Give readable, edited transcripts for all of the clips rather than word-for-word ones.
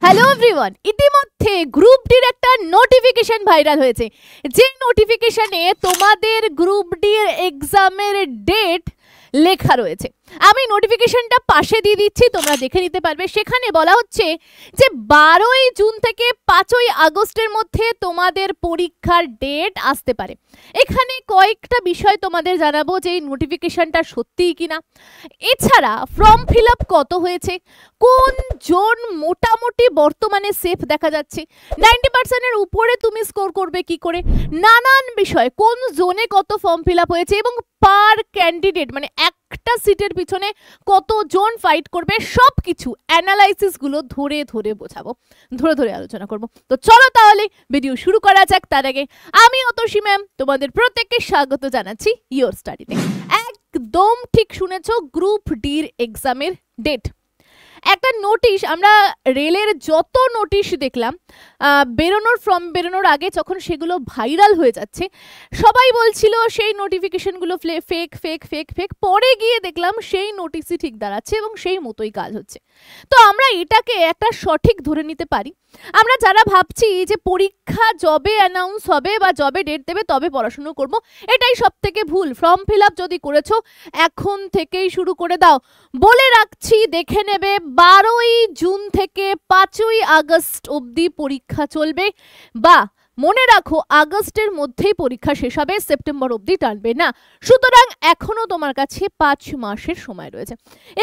Hello everyone, ইতিমধ্যে group ডির একটা নোটিফিকেশন ভাইরাল হয়েছে, যে নোটিফিকেশনে তোমাদের গ্রুপ ডির এক্সামের ডেট লেখা রয়েছে। আমি নোটিফিকেশনটা পাশে দিয়ে দিচ্ছি, তোমরা দেখে নিতে পারবে। সেখানে বলা হচ্ছে যে 12ই জুন থেকে 5ই আগস্টের মধ্যে তোমাদের পরীক্ষার ডেট আসতে পারে। এখানে কয়েকটা বিষয় তোমাদের জানাবো যে এই নোটিফিকেশনটা সত্যিই কিনা, এছাড়া ফর্ম ফিল আপ কত হয়েছে, কোন জোন মোটামুটি বর্তমানে সেফ দেখা যাচ্ছে, 90%-এর উপরে তুমি স্কোর করবে কি করে, নানান বিষয়, কোন জোনে কত ফর্ম ফিল আপ হয়েছে এবং পার ক্যান্ডিডেট মানে একটা সিটের পিছনে কতজন ফাইট করবে, সব কিছু অ্যানালাইসিসগুলো ধরে ধরে বোঝাবো, ধরে ধরে আলোচনা করব। তো চলো তাহলে ভিডিও শুরু করা যাক। তার আগে আমি অতসী ম্যাম তোমাদের প্রত্যেককে স্বাগত জানাচ্ছি ইয়োর স্টাডিতে। একদম ঠিক শুনেছো, গ্রুপ ডির এক্সামের ডেট। একটা নোটিশ, আমরা রেলের যত নোটিশ দেখলাম বেরোনোর আগে, যখন সেগুলো ভাইরাল হয়ে যাচ্ছে, সবাই বলছিল সেই নোটিফিকেশনগুলো ফেক ফেক ফেক ফেক, পরে গিয়ে দেখলাম সেই নোটিশই ঠিক দাঁড়াচ্ছে এবং সেই মতোই কাজ হচ্ছে। তো আমরা এটাকে একটা সঠিক ধরে নিতে পারি। আমরা যারা ভাবছি যে পরীক্ষা যবে অ্যানাউন্স হবে বা যবে ডেট দেবে তবে পড়াশুনো করব, এটাই সব থেকে ভুল। ফর্ম ফিল আপ যদি করেছো এখন থেকেই শুরু করে দাও। বলে রাখছি, দেখে নেবে 12ই জুন থেকে 5ই আগস্ট অবধি পরীক্ষা চলবে, বা মনে রাখো আগস্টের মধ্যেই পরীক্ষা শেষ হবে, সেপ্টেম্বর অবধি টানবে না। সুতরাং এখনো তোমার কাছে 5 মাসের সময় রয়েছে।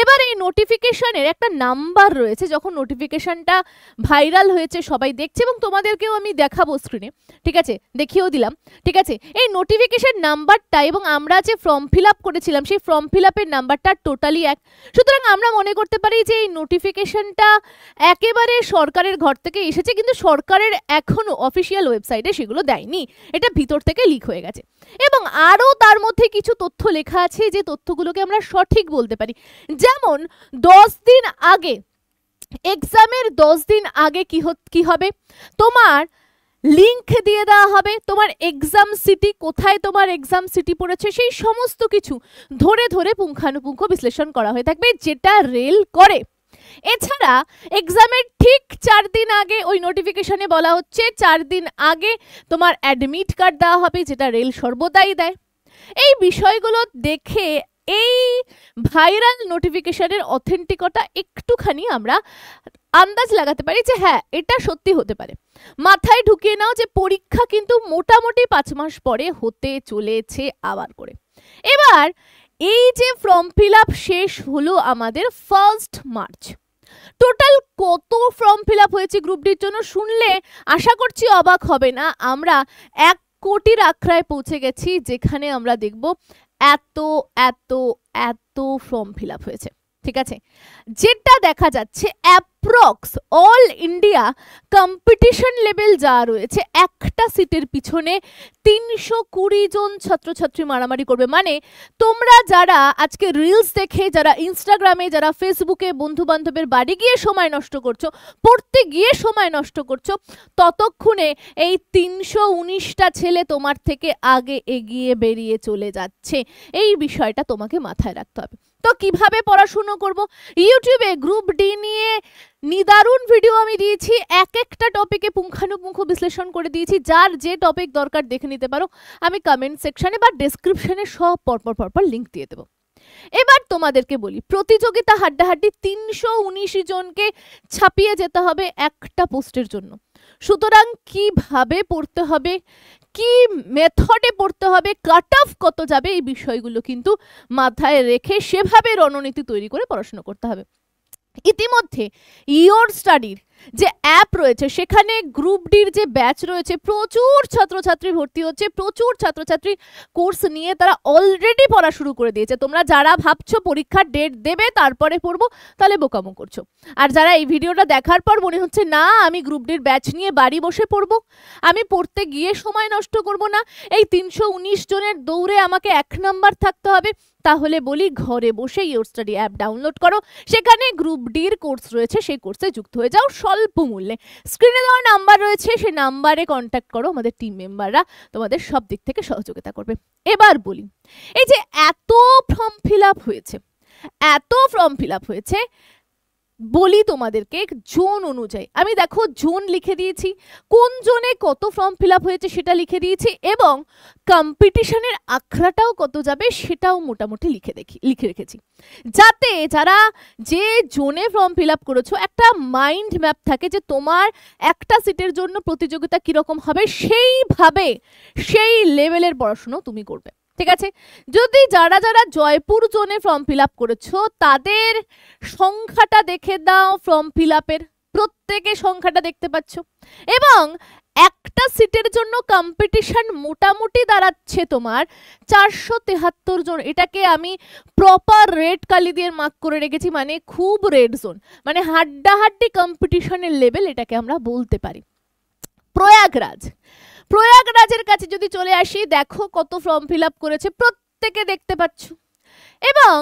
এবার এই নোটিফিকেশনের একটা নাম্বার রয়েছে, যখন নোটিফিকেশনটা ভাইরাল হয়েছে সবাই দেখছে এবং তোমাদেরকেও আমি দেখাবো স্ক্রিনে, ঠিক আছে, দেখিয়েও দিলাম, ঠিক আছে। এই নোটিফিকেশন নাম্বারটা এবং আমরা যে ফর্ম ফিল আপ করেছিলাম সেই ফর্ম ফিল আপের নাম্বারটা টোটালি এক। সুতরাং আমরা মনে করতে পারি যে এই নোটিফিকেশনটা একেবারে সরকারের ঘর থেকে এসেছে, কিন্তু সরকারের এখনো অফিসিয়াল ওয়েবসাইটে সেগুলো দেয়নি, এটা ভিতর থেকে লিক হয়ে গেছে। এবং আরও তার মধ্যে কিছু তথ্য লেখা আছে যে তথ্যগুলোকে আমরা সঠিক বলতে পারি। যেমন 10 দিন আগে, এক্সামের 10 দিন আগে কি হবে, তোমার লিংক দিয়ে দেওয়া হবে, তোমার এক্সাম সিটি কোথায়, তোমার এক্সাম সিটি পড়েছে, সেই সমস্ত কিছু ধরে ধরে পুঙ্খানুপুঙ্খ বিশ্লেষণ করা হয়ে থাকবে, যেটা রেল করে। এছাড়া এক্সামের ঠিক 4 দিন আগে, ওই নোটিফিকেশনে বলা হচ্ছে 4 দিন আগে তোমার অ্যাডমিট কার্ড দেওয়া হবে, যেটা রেল সর্বদাই দেয়। এই বিষয়গুলো দেখে এই ভাইরাল নোটিফিকেশনের অথেন্টিকতা একটুখানি আমরা আন্দাজ লাগাতে পারি যে হ্যাঁ, এটা সত্যি হতে পারে। মাথায় ঢুকিয়ে নাও যে পরীক্ষা কিন্তু মোটামুটি 5 মাস পরে হতে চলেছে আবার করে। এবার এই যে ফর্ম ফিল আপ শেষ হলো আমাদের 1 মার্চ, টোটাল কত ফর্ম ফিল আপ হয়েছে গ্রুপ ডির জন্য শুনলে আশা করছি অবাক হবে না। আমরা 1 কোটির আখড়ায় পৌঁছে গেছি, যেখানে আমরা দেখব এত এত এত ফর্ম ফিল আপ হয়েছে, ঠিক আছে। যেটা দেখা যাচ্ছে approx all India competition level যা রয়েছে, একটা সিটের পিছনে 320 জন ছাত্রছাত্রী মারামারি করবে। মানে তোমরা যারা আজকে রিলস দেখে, যারা ইনস্টাগ্রামে, যারা ফেসবুকে বন্ধু বান্ধবের বাড়ি গিয়ে সময় নষ্ট করছো, পড়তে গিয়ে সময় নষ্ট করছো, ততক্ষণে এই 319টা ছেলে তোমার থেকে আগে এগিয়ে বেরিয়ে চলে যাচ্ছে। এই বিষয়টা তোমাকে মাথায় রাখতে হবে। তো কিভাবে পড়াশুনো করব, ইউটিউবে গ্রুপ ডি নিয়ে নিদারুণ ভিডিও আমি দিয়েছি, এক একটা টপিকে পুঙ্খানুপুঙ্খ বিশ্লেষণ করে দিয়েছি। যার যে টপিক দরকার দেখে নিতে পারো, আমি কমেন্ট সেকশনে বা ডেসক্রিপশনে সব পরপর লিঙ্ক দিয়ে দেবো। এবার তোমাদেরকে বলি, প্রতিযোগিতা হাড্ডাহাড্ডি, 319 জনকে ছাপিয়ে যেতে হবে একটা পোস্টের জন্য। সুতরাং কিভাবে পড়তে হবে, কি মেথডে পড়তে হবে, কাট অফ কত যাবে, এই বিষয়গুলো কিন্তু মাথায় রেখে সেভাবে রণনীতি তৈরি করে পড়াশোনা করতে হবে। ইতিমধ্যে ইয়োর স্টাডির যে অ্যাপ রয়েছে, সেখানে গ্রুপ ডির যে ব্যাচ রয়েছে, প্রচুর ছাত্রছাত্রী ভর্তি হচ্ছে, প্রচুর ছাত্রছাত্রী কোর্স নিয়ে তারা অলরেডি পড়া শুরু করে দিয়েছে। তোমরা যারা ভাবছো পরীক্ষার ডেট দেবে তারপরে পড়বো, তাহলে বোকামো করছো। আর যারা এই ভিডিওটা দেখার পর মনে হচ্ছে না আমি গ্রুপ ডির ব্যাচ নিয়ে বাড়ি বসে পড়বো, আমি পড়তে গিয়ে সময় নষ্ট করব না, এই 319 জনের দৌড়ে আমাকে 1 নাম্বার থাকতে হবে, তাহলে বলি ঘরে বসে ইয়োর স্টাডি অ্যাপ ডাউনলোড করো। সেখানে গ্রুপ ডির কোর্স রয়েছে, সেই কোর্সে যুক্ত হয়ে যাও স্বল্প মূল্যে। স্ক্রিনে দেওয়া নাম্বার রয়েছে, সেই নাম্বারে কন্ট্যাক্ট করো, আমাদের টিম মেম্বাররা তোমাদের সব দিক থেকে সহযোগিতা করবে। এবার বলি, এই যে এত ফর্ম ফিল আপ হয়েছে, বলি তোমাদেরকে জোন অনুযায়ী। আমি দেখো জোন লিখে দিয়েছি, কোন জোনে কত ফর্ম ফিল আপ হয়েছে সেটা লিখে দিয়েছি, এবং কম্পিটিশনের আখড়াটাও কত যাবে সেটাও মোটামুটি লিখে রেখেছি, যাতে যারা যে জোনে ফর্ম ফিল আপ করেছো একটা মাইন্ড ম্যাপ থাকে যে তোমার একটা সিটের জন্য প্রতিযোগিতা কিরকম হবে, সেইভাবে সেই লেভেলের পড়াশুনো তুমি করবে। ঠিক আছে, যদি যারা যারা জয়পুর জোনে ফর্ম ফিল আপ করেছো তাদের সংখ্যাটা দেখে দাও, ফর্ম ফিল আপের প্রত্যেকে সংখ্যাটা দেখতে পাচ্ছ, এবং একটা সিটের জন্য কম্পিটিশন মোটামুটি দাঁড়াচ্ছে তোমার 473 জন। এটাকে আমি প্রপার রেড কালি দিয়ে মার্ক করে রেখেছি, মানে খুব রেড জোন, মানে হাড্ডাহাড্ডি কম্পিটিশনের লেভেল এটাকে আমরা বলতে পারি। প্রয়াগরাজের কাছে যদি চলে আসি, দেখো কত ফর্ম ফিল আপ করেছে প্রত্যেকে দেখতে পাচ্ছ, এবং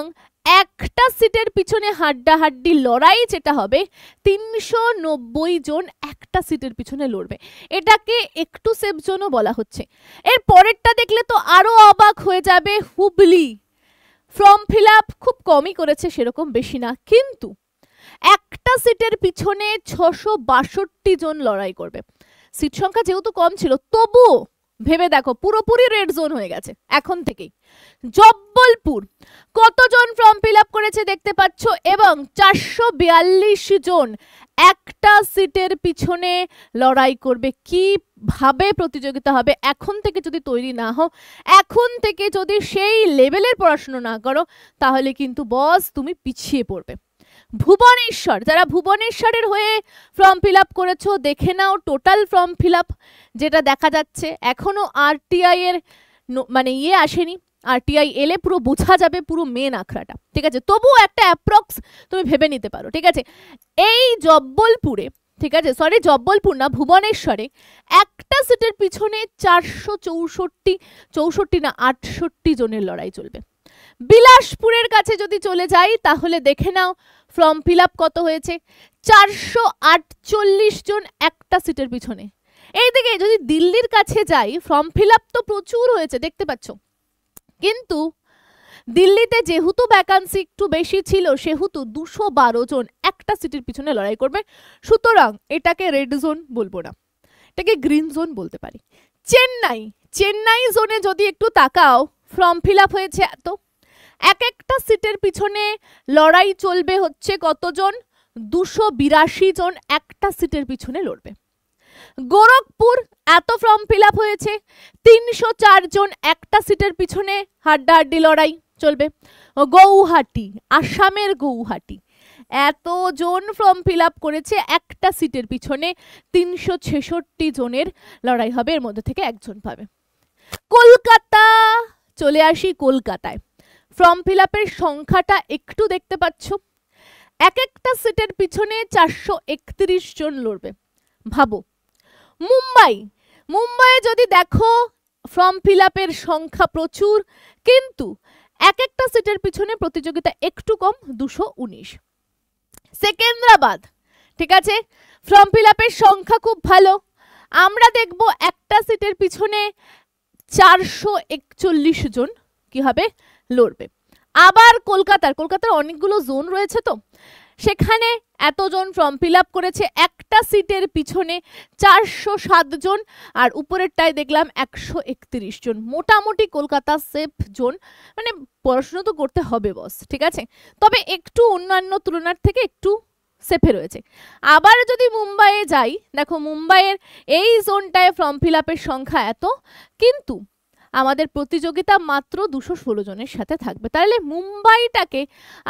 একটা সিটের পিছনে হাড্ডাহাড্ডি লড়াই যেটা হবে 390 জন একটা সিটের পিছনে লড়বে, এটাকে একটু সেফ জোনও বলা হচ্ছে। এর পরেরটা দেখলে তো আরো অবাক হয়ে যাবে, হুবলি ফর্ম ফিল আপ খুব কমই করেছে, সেরকম বেশি না, কিন্তু একটা সিটের পিছনে 662 জন লড়াই করবে। সিট সংখ্যা যেহেতু কম ছিল, তবুও ভেবে দেখো পুরোপুরি রেড জোন হয়ে গেছে এখন থেকেই। জব্বলপুর কতজন ফর্ম ফিল আপ করেছে দেখতে পাচ্ছ, এবং 442 জন একটা সিটের পিছনে লড়াই করবে। কিভাবে প্রতিযোগিতা হবে, এখন থেকে যদি তৈরি না হও, এখন থেকে যদি সেই লেভেলের পড়াশোনা না করো, তাহলে কিন্তু বস তুমি পিছিয়ে পড়বে। ভুবনেশ্বর, যারা ভুবনেশ্বরের হয়ে ফর্ম ফিল আপ করেছো দেখে নাও টোটাল ফর্ম ফিল আপ যেটা দেখা যাচ্ছে। এখনো আরটিআই এর মানে আসেনি, আরটিআই এলে পুরো বোঝা যাবে পুরো মেন আখড়াটা। ঠিক আছে, তবুও একটা অ্যাপ্রক্স তুমি ভেবে নিতে পারো। ঠিক আছে, এই জব্বলপুরে, ঠিক আছে সরি জব্বলপুর না, ভুবনেশ্বরে একটা সিটের পিছনে 464 জনের লড়াই চলবে। বিলাসপুরের কাছে যদি চলে যাই তাহলে দেখে নাও ফর্ম ফিল আপ কত হয়েছে, 448 জন একটা সিটের পিছনে। এইদিকে যদি দিল্লির কাছে যাই, ফর্ম ফিল আপ তো প্রচুর হয়েছে দেখতে পাচ্ছ, কিন্তু দিল্লিতে যেহেতু ভ্যাকান্সি একটু বেশি ছিল, সেহেতু 212 জন একটা সিটের পিছনে লড়াই করবে। সুতরাং এটাকে রেড জোন বলবো না, এটাকে গ্রিন জোন বলতে পারি। চেন্নাই জোনে যদি একটু তাকাও, ফর্ম ফিল আপ হয়েছে এত, একটা সিটের পিছনে লড়াই চলবে হচ্ছে কতজন, 282 জন একটা সিটের পিছনে লড়বে। গোরখপুর এত ফর্ম ফিল আপ হয়েছে, 304 জন একটা সিটের পিছনে হাড্ডাহাড্ডি লড়াই চলবে। গৌহাটি, আসামের গৌহাটি এতজন ফর্ম ফিল আপ করেছে, একটা সিটের পিছনে 366 জনের লড়াই হবে, এর মধ্যে থেকে একজন পাবে। কলকাতা, চলে আসি কলকাতায়, ফর্ম ফিল আপের সংখ্যাটা একটু দেখতে পাচ্ছ, একটা সিটের পিছনে 431 জন লড়বে। ভাবো মুম্বাইয়ে যদি দেখো ফর্ম ফিল আপের সংখ্যা প্রচুর, কিন্তু একটা সিটের পিছনে প্রতিযোগিতা একটু কম, 219। সেকেন্দ্রাবাদ, ঠিক আছে ফর্ম ফিল আপের সংখ্যা খুব ভালো, আমরা দেখব একটা সিটের পিছনে 441 জন কি হবে লড়বে। আবার কলকাতার অনেকগুলো জোন রয়েছে, তো সেখানে এতজন ফর্ম ফিল আপ করেছে, একটা সিটের পিছনে 407 জন, আর উপরেরটায় দেখলাম 131 জন। মোটামুটি কলকাতা সেফ জোন, মানে পড়াশোনা তো করতে হবে বস, ঠিক আছে, তবে একটু অন্যান্য তুলনার থেকে একটু সেফে রয়েছে। আবার যদি মুম্বাইয়ে যাই, দেখো মুম্বাইয়ের এই জোনটায় ফর্ম ফিল আপের সংখ্যা এত, কিন্তু আমাদের প্রতিযোগিতা মাত্র 216 জনের সাথে থাকবে। তাহলে মুম্বাইটাকে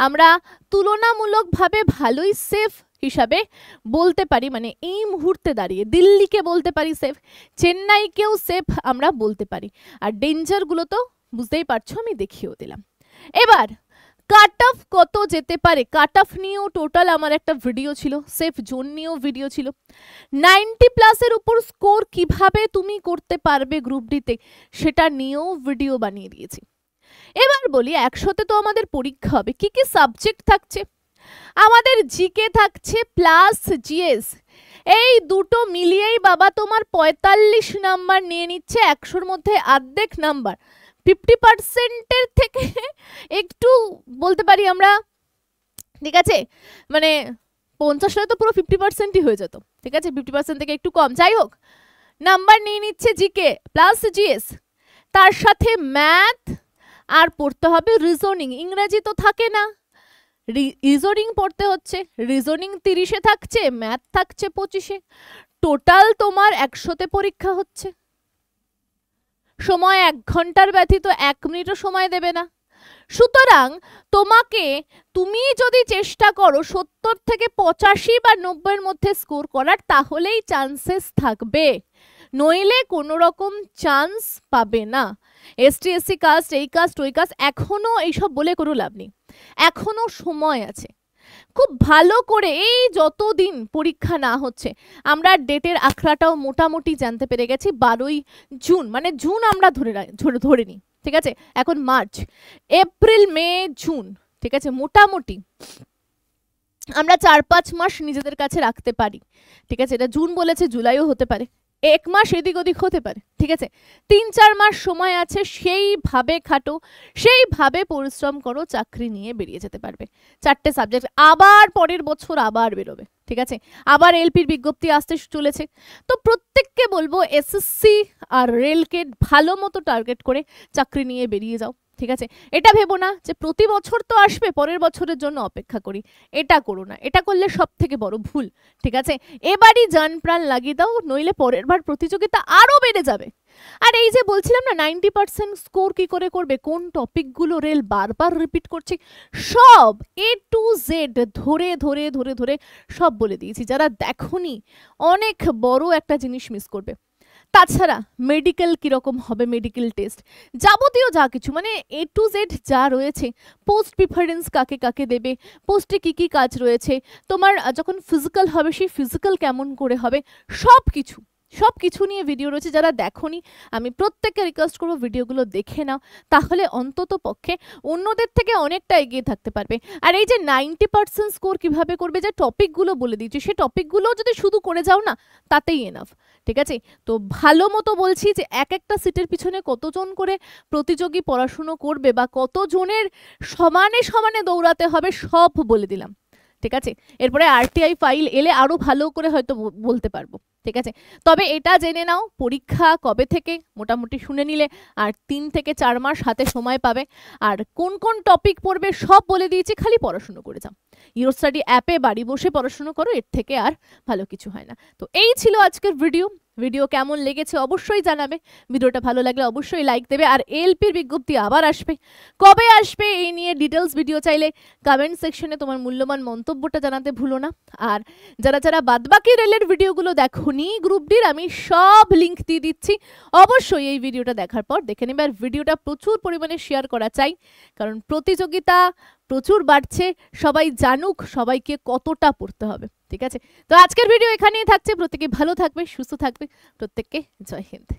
আমরা তুলনামূলকভাবে ভালোই সেফ হিসাবে বলতে পারি, মানে এই মুহূর্তে দাঁড়িয়ে দিল্লিকে বলতে পারি সেফ, চেন্নাইকেও সেফ আমরা বলতে পারি। আর ডেঞ্জারগুলো তো বুঝতেই পারছো, আমি দেখিয়েও দিলাম। এবার কাট অফ কত যেতে পারে, কাট অফ নিয়েও টোটাল আমার একটা ভিডিও ছিল, সেফ জোন নিয়েও ভিডিও ছিল। 90+ এর উপর স্কোর কিভাবে তুমি করতে পারবে গ্রুপ ডিতে, সেটা নিয়েও ভিডিও বানিয়ে দিয়েছি। এবার বলি 100তে তো আমাদের পরীক্ষা হবে, কি কি সাবজেক্ট থাকছে, আমাদের জিকে থাকছে প্লাস জিএস, এই দুটো মিলিয়েই বাবা তোমার 45 নাম্বার নিয়ে নিচ্ছে, 100-র মধ্যে অর্ধেক নাম্বার, 50%-এর থেকে একটু বলতে পারি আমরা, ঠিক আছে, মানে 50 হলে তো পুরো 50%ই হয়ে যেত, ঠিক আছে, 50% থেকে একটু কম। যাই হোক, নাম্বার নিয়ে নিচ্ছে জিকে প্লাস জিএস, তার সাথে ম্যাথ, আর পড়তে হবে রিজনিং। ইংরেজি তো থাকে না, রিজনিং পড়তে হচ্ছে। রিজনিং 30-এ থাকছে, ম্যাথ থাকছে 25-এ, টোটাল তোমার 100-তে পরীক্ষা হচ্ছে। সময় 1 ঘন্টার ব্যতীত 1 মিনিটও সময় দেবে না। সুতরাং তুমি যদি চেষ্টা করো 70 থেকে 85 বা 90-এর মধ্যে স্কোর করার, তাহলেই চান্সেস থাকবে, নইলে কোনো রকম চান্স পাবে না। এসটি এসসি কাস্ট, এই কাস্ট ওই কাস্ট, এখনো এইসব বলে কোনো লাভ নেই, এখনো সময় আছে। খুব ভালো করে এই যতদিন পরীক্ষা না হচ্ছে, আমরা ডেটের আখড়াটাও মোটামুটি জানতে পেরে গেছি। 12ই জুন, মানে জুন আমরা ধরে নিই, ঠিক আছে, এখন মার্চ, এপ্রিল, মে, জুন, ঠিক আছে, মোটামুটি আমরা 4-5 মাস নিজেদের কাছে রাখতে পারি, ঠিক আছে। এটা জুন বলেছে, জুলাইও হতে পারে, 1 মাস এদিক ওদিক হতে পারে, ঠিক আছে। 3-4 মাস সময় আছে, সেইভাবে খাটো, সেইভাবে পরিশ্রম করো, চাকরি নিয়ে বেরিয়ে যেতে পারবে। 4টে সাবজেক্ট, আবার পরের বছর আবার বেরোবে, ঠিক আছে, আবার এলপির বিজ্ঞপ্তি আসতে চলেছে। তো প্রত্যেককে বলবো এসএসসি আর রেলকে ভালো মতো টার্গেট করে চাকরি নিয়ে বেরিয়ে যাও, ঠিক আছে। এটা ভেবো না যে প্রতি বছর তো আসবে, পরের বছরের জন্য অপেক্ষা করি, এটা করো না, এটা করলে সব থেকে বড় ভুল, ঠিক আছে। এবারই জান প্রাণ লাগিয়ে দাও, নইলে পরের বার প্রতিযোগিতা আরো বেড়ে যাবে। আর এই যে বলছিলাম না 90% স্কোর কি করে করবে, কোন টপিকগুলো রেল বারবার রিপিট করছে, সব A to Z ধরে ধরে ধরে ধরে সব বলে দিয়েছি। যারা দেখোনি, অনেক বড় একটা জিনিস মিস করবে। তাছাড়া মেডিকেল কিরকম হবে, মেডিকেল টেস্ট, যাবতীয় যা কিছু, মানে A to Z যা রয়েছে, পোস্ট প্রিফারেন্স কাকে কাকে দেবে, পোস্টে কি কি কাজ রয়েছে, তোমার যখন ফিজিক্যাল হবে সেই ফিজিক্যাল কেমন করে হবে, সব কিছু নিয়ে ভিডিও রয়েছে। যারা দেখোনি, আমি প্রত্যেককে রিকোয়েস্ট করবো ভিডিওগুলো দেখে নাও, তাহলে অন্তত পক্ষে অন্যদের থেকে অনেকটা এগিয়ে থাকতে পারবে। আর এই যে 90% স্কোর কিভাবে করবে, যে টপিকগুলো বলে দিচ্ছি, সেই টপিকগুলো যদি শুধু করে যাও না, তাতেই এনাফ, ঠিক আছে। তো ভালো মতো বলছি যে একটা সিটের পিছনে কতজন করে প্রতিযোগী পড়াশুনো করবে, বা কতজনের সমানে সমানে দৌড়াতে হবে, সব বলে দিলাম, ঠিক আছে। এরপরে আরটিআই ফাইল এলে আরো ভালো করে হয়তো বলতে পারবো, ঠিক আছে। তবে এটা জেনে নাও, পরীক্ষা কবে থেকে মোটামুটি শুনে নিলে, আর 3 থেকে 4 মাস হাতে সময় পাবে। আর কোন কোন টপিক পড়বে সব বলে দিয়েছি, খালি পড়াশুনো করে যাও। ইউরোস্টাডি অ্যাপে বাড়ি বসে পড়াশুনো করো, এর থেকে আর ভালো কিছু হয় না। তো এই ছিল আজকের ভিডিও কেমন লেগেছে অবশ্যই জানাবে। ভিডিওটা ভালো লাগলে অবশ্যই লাইক দেবে। আর এলপির বিজ্ঞপ্তি আবার আসবে, কবে আসবে এই নিয়ে ডিটেলস ভিডিও চাইলে কমেন্ট সেকশনে তোমার মূল্যবান মন্তব্যটা জানাতে ভুলো না। আর যারা বাদবাকি রেলের ভিডিওগুলো দেখোনি গ্রুপ ডির, আমি সব লিঙ্ক দিয়ে দিচ্ছি, অবশ্যই এই ভিডিওটা দেখার পর দেখে নেবে। আর ভিডিওটা প্রচুর পরিমাণে শেয়ার করা চাই, কারণ প্রতিযোগিতা প্রচুর বাড়ছে, সবাই জানুক সবাইকে কতটা পড়তে হবে, ঠিক আছে। তো আজকের ভিডিও এখানেই থাকছে, প্রত্যেকে ভালো থাকবে, সুস্থ থাকবে, প্রত্যেককে জয় হিন্দ।